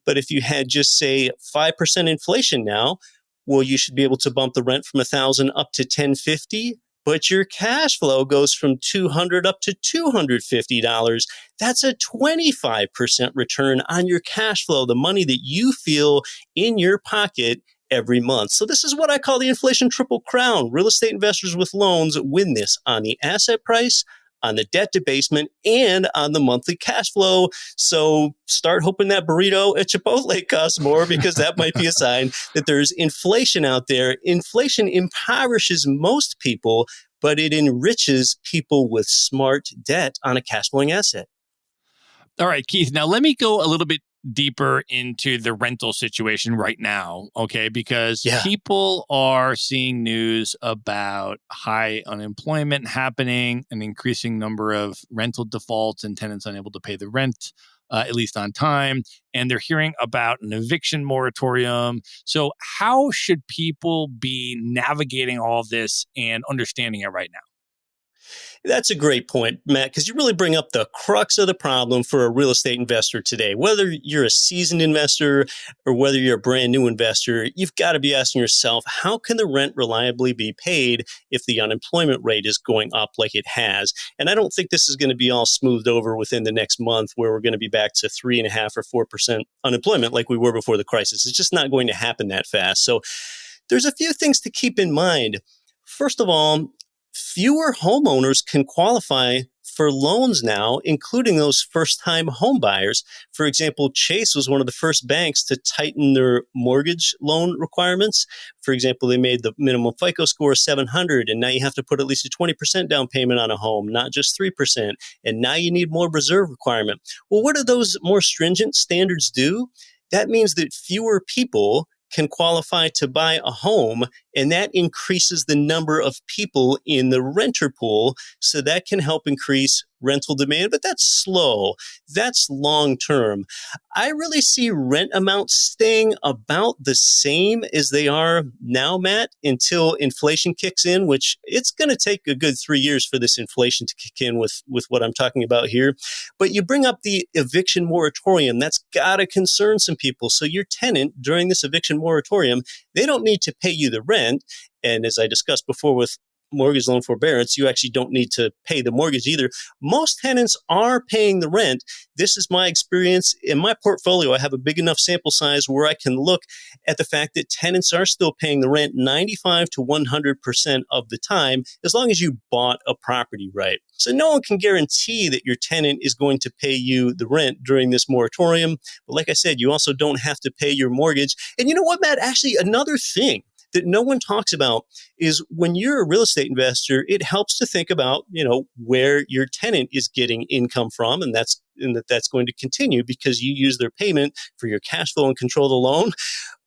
But if you had just say 5% inflation now, well, you should be able to bump the rent from $1,000 up to $1,050. But your cash flow goes from $200 up to $250. That's a 25% return on your cash flow, the money that you feel in your pocket every month. So this is what I call the inflation triple crown. Real estate investors with loans win this on the asset price, on the debt debasement, and on the monthly cash flow. So start hoping that burrito at Chipotle costs more because that might be a sign that there's inflation out there. Inflation impoverishes most people, but it enriches people with smart debt on a cash flowing asset. All right, Keith, now let me go a little bit deeper into the rental situation right now, okay? Because people are seeing news about high unemployment happening, an increasing number of rental defaults and tenants unable to pay the rent, at least on time, and they're hearing about an eviction moratorium. So how should people be navigating all of this and understanding it right now? That's a great point, Matt, because you really bring up the crux of the problem for a real estate investor today. Whether you're a seasoned investor or whether you're a brand new investor, you've got to be asking yourself, how can the rent reliably be paid if the unemployment rate is going up like it has? And I don't think this is going to be all smoothed over within the next month where we're going to be back to 3.5% or 4% unemployment like we were before the crisis. It's just not going to happen that fast. So There's a few things to keep in mind. First of all, fewer homeowners can qualify for loans now, including those first-time home buyers. For example, Chase was one of the first banks to tighten their mortgage loan requirements. For example, they made the minimum FICO score 700, and now you have to put at least a 20% down payment on a home, not just 3%. And now you need more reserve requirement. Well, what do those more stringent standards do? That means that fewer people can qualify to buy a home, and that increases the number of people in the renter pool. So that can help increase rental demand, but that's slow. That's long term. I really see rent amounts staying about the same as they are now, Matt, until inflation kicks in, which it's going to take a good 3 years for this inflation to kick in with what I'm talking about here. But you bring up the eviction moratorium. That's got to concern some people. So your tenant during this eviction moratorium, they don't need to pay you the rent. And as I discussed before with mortgage loan forbearance, you actually don't need to pay the mortgage either. Most tenants are paying the rent. This is my experience. In my portfolio, I have a big enough sample size where I can look at the fact that tenants are still paying the rent 95 to 100% of the time, as long as you bought a property right. So no one can guarantee that your tenant is going to pay you the rent during this moratorium. But like I said, you also don't have to pay your mortgage. And you know what, Matt? Actually, another thing that no one talks about is when you're a real estate investor, it helps to think about, where your tenant is getting income from, and that's going to continue because you use their payment for your cash flow and control the loan.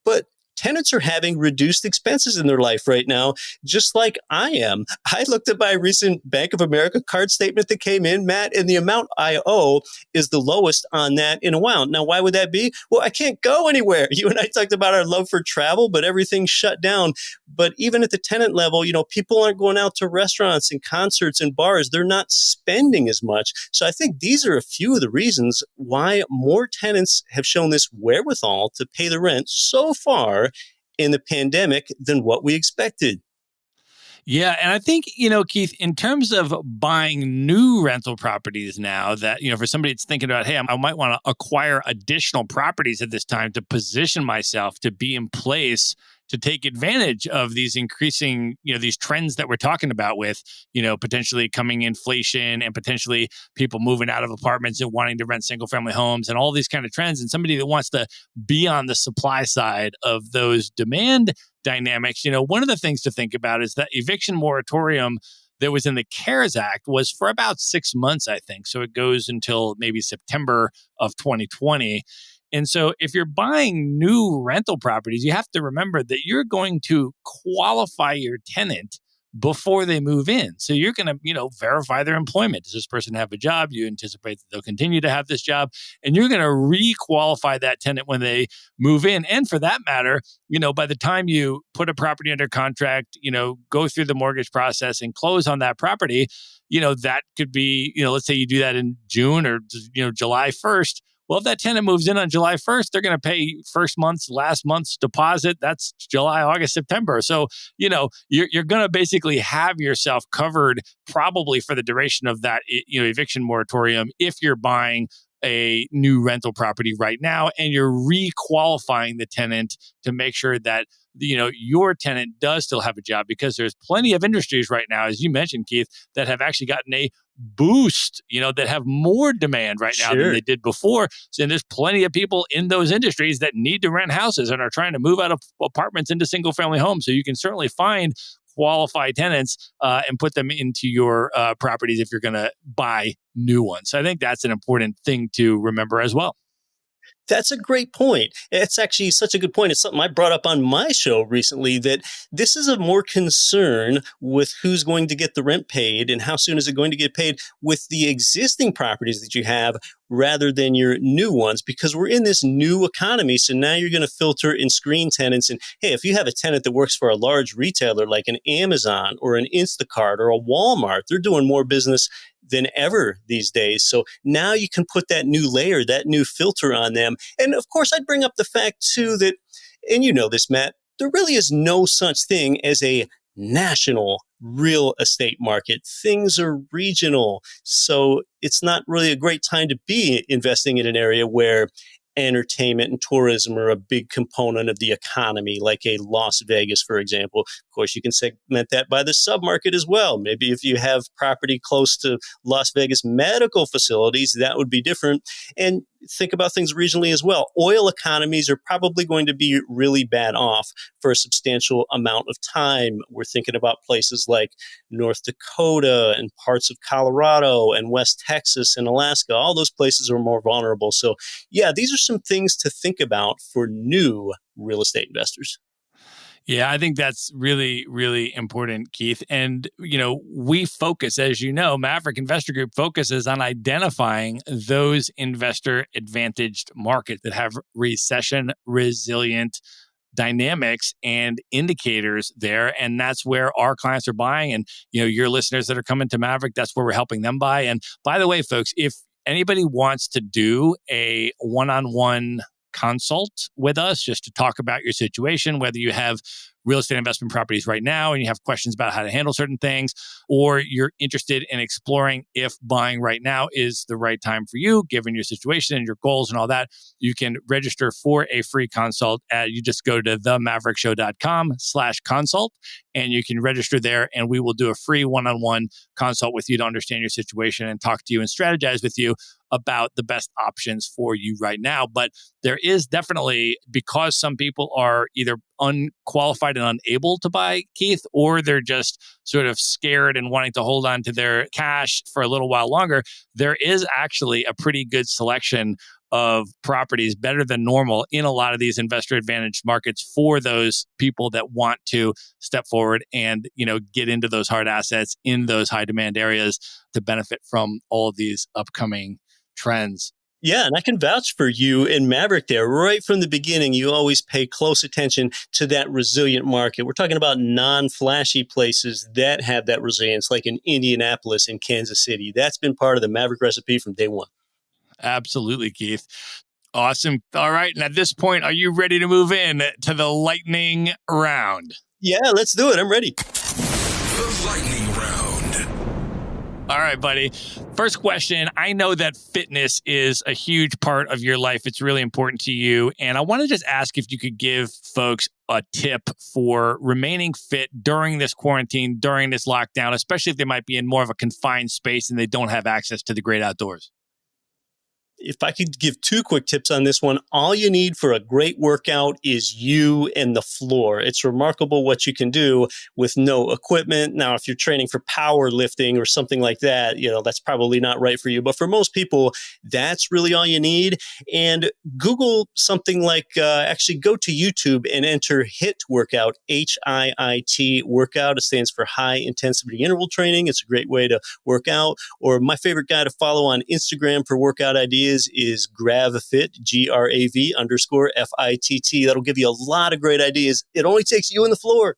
But tenants are having reduced expenses in their life right now, just like I am. I looked at my recent Bank of America card statement that came in, Matt, and the amount I owe is the lowest on that in a while. Now, why would that be? Well, I can't go anywhere. You and I talked about our love for travel, but everything's shut down. But even at the tenant level, people aren't going out to restaurants and concerts and bars. They're not spending as much. So I think these are a few of the reasons why more tenants have shown this wherewithal to pay the rent so far in the pandemic than what we expected. Yeah. And I think, Keith, in terms of buying new rental properties now that, for somebody that's thinking about, hey, I might want to acquire additional properties at this time to position myself to be in place to take advantage of these increasing, these trends that we're talking about with, potentially coming inflation and potentially people moving out of apartments and wanting to rent single family homes and all these kind of trends. And somebody that wants to be on the supply side of those demand dynamics, one of the things to think about is that eviction moratorium that was in the CARES Act was for about 6 months, I think. So it goes until maybe September of 2020. And so if you're buying new rental properties, you have to remember that you're going to qualify your tenant before they move in. So you're going to, verify their employment. Does this person have a job? You anticipate that they'll continue to have this job, and you're going to re-qualify that tenant when they move in. And for that matter, by the time you put a property under contract, go through the mortgage process and close on that property, that could be, let's say you do that in June or, July 1st. Well, if that tenant moves in on July 1st, they're going to pay last month's deposit. That's July, August, September. So, you're going to basically have yourself covered probably for the duration of that, eviction moratorium if you're buying a new rental property right now and you're re-qualifying the tenant to make sure that your tenant does still have a job, because there's plenty of industries right now, as you mentioned, Keith, that have actually gotten a boost, that have more demand right now than they did before. So, and there's plenty of people in those industries that need to rent houses and are trying to move out of apartments into single family homes. So you can certainly find qualified tenants and put them into your properties if you're going to buy new ones. So I think that's an important thing to remember as well. That's a great point. It's actually such a good point. It's something I brought up on my show recently, that this is a more concern with who's going to get the rent paid and how soon is it going to get paid with the existing properties that you have rather than your new ones, because we're in this new economy. So now you're going to filter and screen tenants. And hey, if you have a tenant that works for a large retailer like an Amazon or an Instacart or a Walmart, they're doing more business than ever these days. So now you can put that new layer, that new filter on them. And of course, I'd bring up the fact too that, and you know this, Matt, there really is no such thing as a national real estate market. Things are regional. So it's not really a great time to be investing in an area where entertainment and tourism are a big component of the economy, like a Las Vegas, for example. Of course, you can segment that by the submarket as well. Maybe if you have property close to Las Vegas medical facilities, that would be different. And think about things regionally as well. Oil economies are probably going to be really bad off for a substantial amount of time. We're thinking about places like North Dakota and parts of Colorado and West Texas and Alaska. All those places are more vulnerable. So, yeah, these are some things to think about for new real estate investors. Yeah, I think that's really, really important, Keith. And, we focus, as you know, Maverick Investor Group focuses on identifying those investor advantaged markets that have recession resilient dynamics and indicators there. And that's where our clients are buying. And, your listeners that are coming to Maverick, that's where we're helping them buy. And by the way, folks, if anybody wants to do a one-on-one consult with us just to talk about your situation, whether you have real estate investment properties right now and you have questions about how to handle certain things, or you're interested in exploring if buying right now is the right time for you, given your situation and your goals and all that, you can register for a free consult. You just go to themaverickshow.com/consult and you can register there, and we will do a free one-on-one consult with you to understand your situation and talk to you and strategize with you about the best options for you right now. But there is definitely, because some people are either unqualified and unable to buy, Keith, or they're just sort of scared and wanting to hold on to their cash for a little while longer, there is actually a pretty good selection of properties, better than normal, in a lot of these investor advantaged markets for those people that want to step forward and, get into those hard assets in those high demand areas to benefit from all of these upcoming trends. Yeah, and I can vouch for you and Maverick there. Right from the beginning, you always pay close attention to that resilient market. We're talking about non-flashy places that have that resilience, like in Indianapolis and Kansas City. That's been part of the Maverick recipe from day one. Absolutely, Keith. Awesome. All right. And at this point, are you ready to move in to the lightning round? Yeah, let's do it. I'm ready. The lightning round. All right, buddy. First question. I know that fitness is a huge part of your life. It's really important to you. And I want to just ask if you could give folks a tip for remaining fit during this quarantine, during this lockdown, especially if they might be in more of a confined space and they don't have access to the great outdoors. If I could give two quick tips on this one, all you need for a great workout is you and the floor. It's remarkable what you can do with no equipment. Now, if you're training for powerlifting or something like that, that's probably not right for you. But for most people, that's really all you need. And Google something like, actually go to YouTube and enter HIIT workout, HIIT workout. It stands for high intensity interval training. It's a great way to work out. Or my favorite guy to follow on Instagram for workout ideas is GravFit, GRAV_FITT. That'll give you a lot of great ideas. It only takes you and the floor.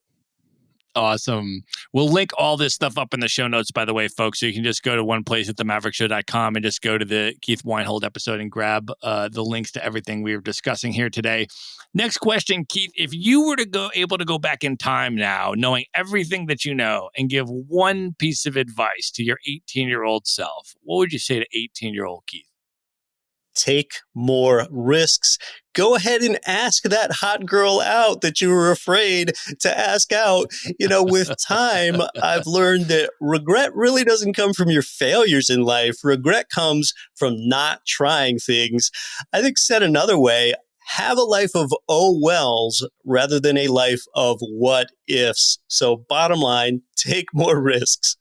Awesome. We'll link all this stuff up in the show notes, by the way, folks. So you can just go to one place at themaverickshow.com and just go to the Keith Weinhold episode and grab the links to everything we were discussing here today. Next question, Keith. If you were able to go back in time now, knowing everything that you know, and give one piece of advice to your 18-year-old self, what would you say to 18-year-old Keith? Take more risks. Go ahead and ask that hot girl out that you were afraid to ask out. With time, I've learned that regret really doesn't come from your failures in life. Regret comes from not trying things. I think, said another way, have a life of oh wells rather than a life of what ifs. So bottom line, take more risks.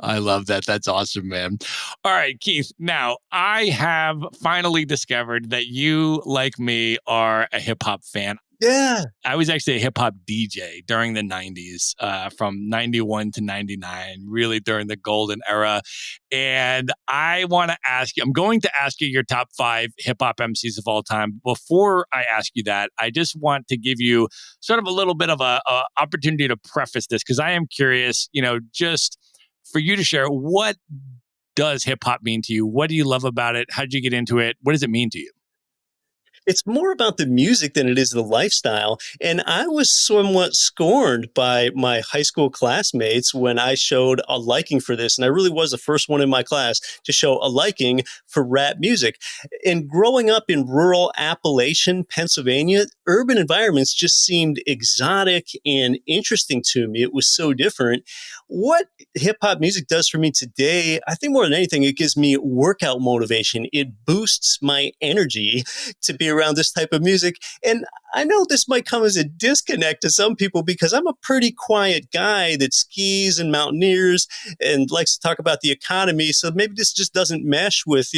I love that. That's awesome, man. All right, Keith. Now, I have finally discovered that you, like me, are a hip hop fan. Yeah. I was actually a hip hop DJ during the 90s, from 91 to 99, really during the golden era. And I want to ask you, I'm going to ask you your top 5 hip hop MCs of all time. Before I ask you that, I just want to give you sort of a little bit of a opportunity to preface this, because I am curious, just for you to share, what does hip hop mean to you? What do you love about it? How did you get into it? What does it mean to you? It's more about the music than it is the lifestyle. And I was somewhat scorned by my high school classmates when I showed a liking for this. And I really was the first one in my class to show a liking for rap music. And growing up in rural Appalachian, Pennsylvania, urban environments just seemed exotic and interesting to me. It was so different. What hip hop music does for me today, I think more than anything, it gives me workout motivation. It boosts my energy to be around this type of music. And I know this might come as a disconnect to some people because I'm a pretty quiet guy that skis and mountaineers and likes to talk about the economy. So maybe this just doesn't mesh with,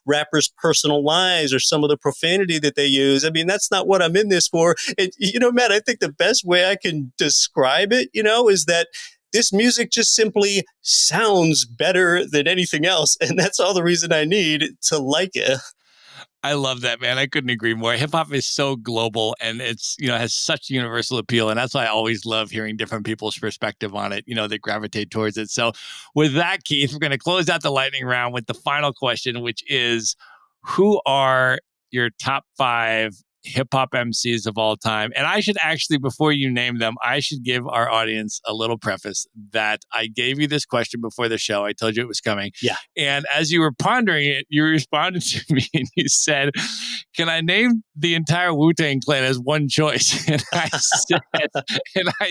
rappers' personal lives or some of the profanity that they use. I mean, that's not what I'm in this for. And, Matt, I think the best way I can describe it, is that this music just simply sounds better than anything else. And that's all the reason I need to like it. I love that, man. I couldn't agree more. Hip hop is so global and it's, has such universal appeal. And that's why I always love hearing different people's perspective on it, that gravitate towards it. So with that, Keith, we're going to close out the lightning round with the final question, which is, who are your top 5 hip hop MCs of all time? And I should actually, before you name them, I should give our audience a little preface that I gave you this question before the show. I told you it was coming. Yeah. And as you were pondering it, you responded to me and you said, can I name the entire Wu-Tang Clan as one choice? And I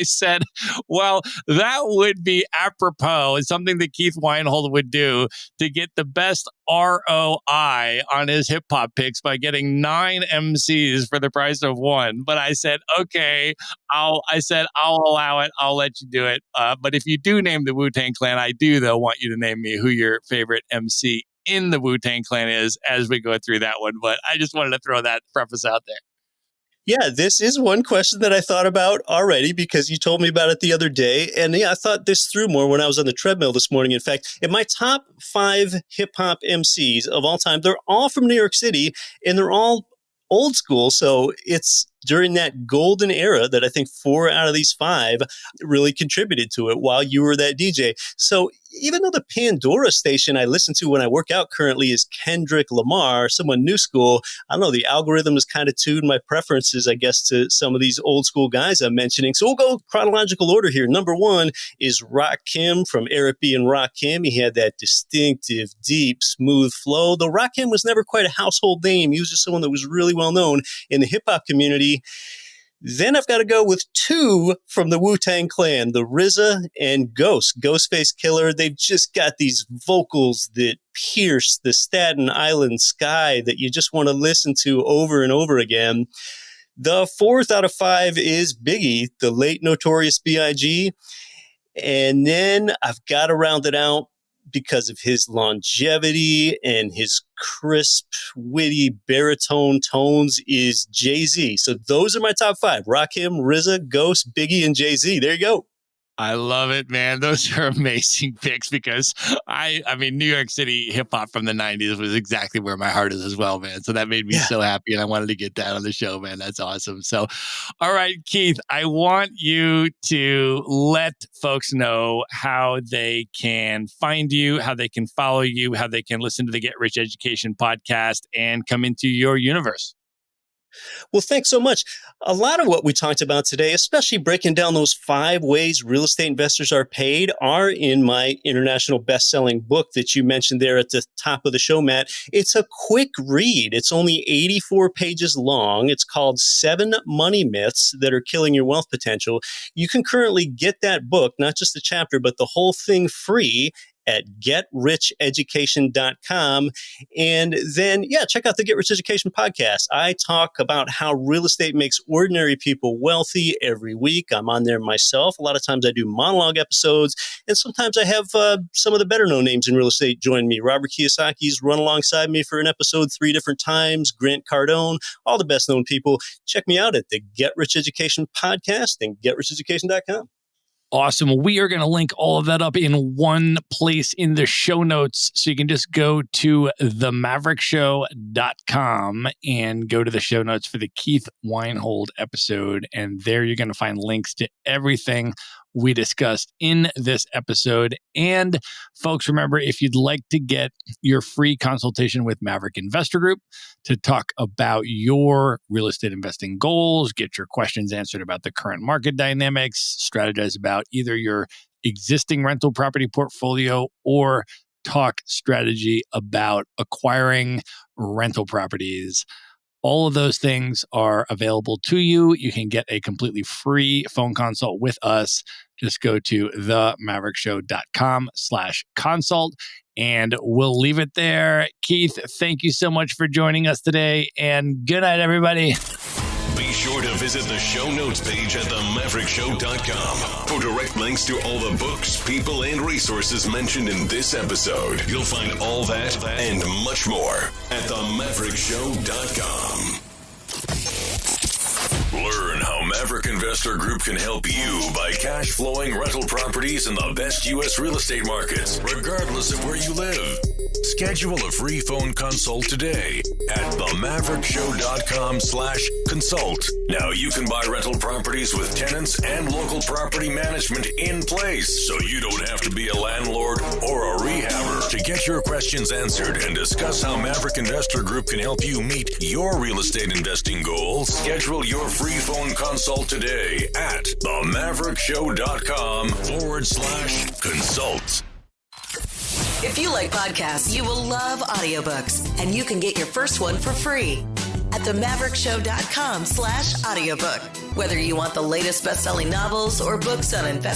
said, well, that would be apropos. It's something that Keith Weinhold would do to get the best ROI on his hip hop picks by getting 9 MCs for the price of one. But I said, okay, I'll allow it. I'll let you do it. But if you do name the Wu-Tang Clan, I do though want you to name me who your favorite MC in the Wu-Tang Clan is as we go through that one. But I just wanted to throw that preface out there. Yeah, this is one question that I thought about already because you told me about it the other day. And I thought this through more when I was on the treadmill this morning. In fact, in my top 5 hip hop MCs of all time, they're all from New York City and they're all old school. So it's during that golden era that I think 4 out of these 5 really contributed to it while you were that DJ. So even though the Pandora station I listen to when I work out currently is Kendrick Lamar, someone new school, I don't know, the algorithm has kind of tuned my preferences, I guess, to some of these old school guys I'm mentioning. So we'll go chronological order here. Number 1 is Rakim from Eric B. and Rakim. He had that distinctive, deep, smooth flow. Though Rakim was never quite a household name. He was just someone that was really well known in the hip hop community. Then I've got to go with 2 from the Wu-Tang Clan, the RZA and Ghostface Killer. They've just got these vocals that pierce the Staten Island sky that you just want to listen to over and over again. The 4th out of 5 is Biggie, the late Notorious B.I.G. And then I've got to round it out because of his longevity and his crisp, witty baritone tones is Jay-Z. So those are my top 5. Rakim, RZA, Ghost, Biggie, and Jay-Z. There you go. I love it, man. Those are amazing picks because I mean, New York City hip hop from the 90s was exactly where my heart is as well, man. So that made me so happy and I wanted to get that on the show, man. That's awesome. So, all right, Keith, I want you to let folks know how they can find you, how they can follow you, how they can listen to the Get Rich Education podcast and come into your universe. Well, thanks so much. A lot of what we talked about today, especially breaking down those 5 ways real estate investors are paid, are in my international best-selling book that you mentioned there at the top of the show, Matt. It's a quick read. It's only 84 pages long. It's called 7 Money Myths That Are Killing Your Wealth Potential. You can currently get that book, not just the chapter, but the whole thing free at GetRichEducation.com. And then, check out the Get Rich Education podcast. I talk about how real estate makes ordinary people wealthy every week. I'm on there myself. A lot of times I do monologue episodes, and sometimes I have some of the better known names in real estate join me. Robert Kiyosaki's run alongside me for an episode 3 different times. Grant Cardone, all the best known people. Check me out at the Get Rich Education podcast and GetRichEducation.com. Awesome. We are going to link all of that up in one place in the show notes. So you can just go to themaverickshow.com and go to the show notes for the Keith Weinhold episode. And there you're going to find links to everything we discussed in this episode. And folks, remember, if you'd like to get your free consultation with Maverick Investor Group to talk about your real estate investing goals, get your questions answered about the current market dynamics, strategize about either your existing rental property portfolio or talk strategy about acquiring rental properties. All of those things are available to you. You can get a completely free phone consult with us. Just go to themaverickshow.com/consult and we'll leave it there. Keith, thank you so much for joining us today and good night, everybody. Be sure to visit the show notes page at themaverickshow.com for direct links to all the books, people, and resources mentioned in this episode. You'll find all that and much more at themaverickshow.com. Learn how Maverick Investor Group can help you buy cash flowing rental properties in the best U.S. real estate markets, regardless of where you live. Schedule a free phone consult today at themaverickshow.com/consult. Now you can buy rental properties with tenants and local property management in place, so you don't have to be a landlord or a rehabber. To get your questions answered and discuss how Maverick Investor Group can help you meet your real estate investing goals, schedule your free phone consult today at themaverickshow.com/consult. If you like podcasts, you will love audiobooks, and you can get your first one for free at themaverickshow.com/audiobook. Whether you want the latest best-selling novels or books on investing,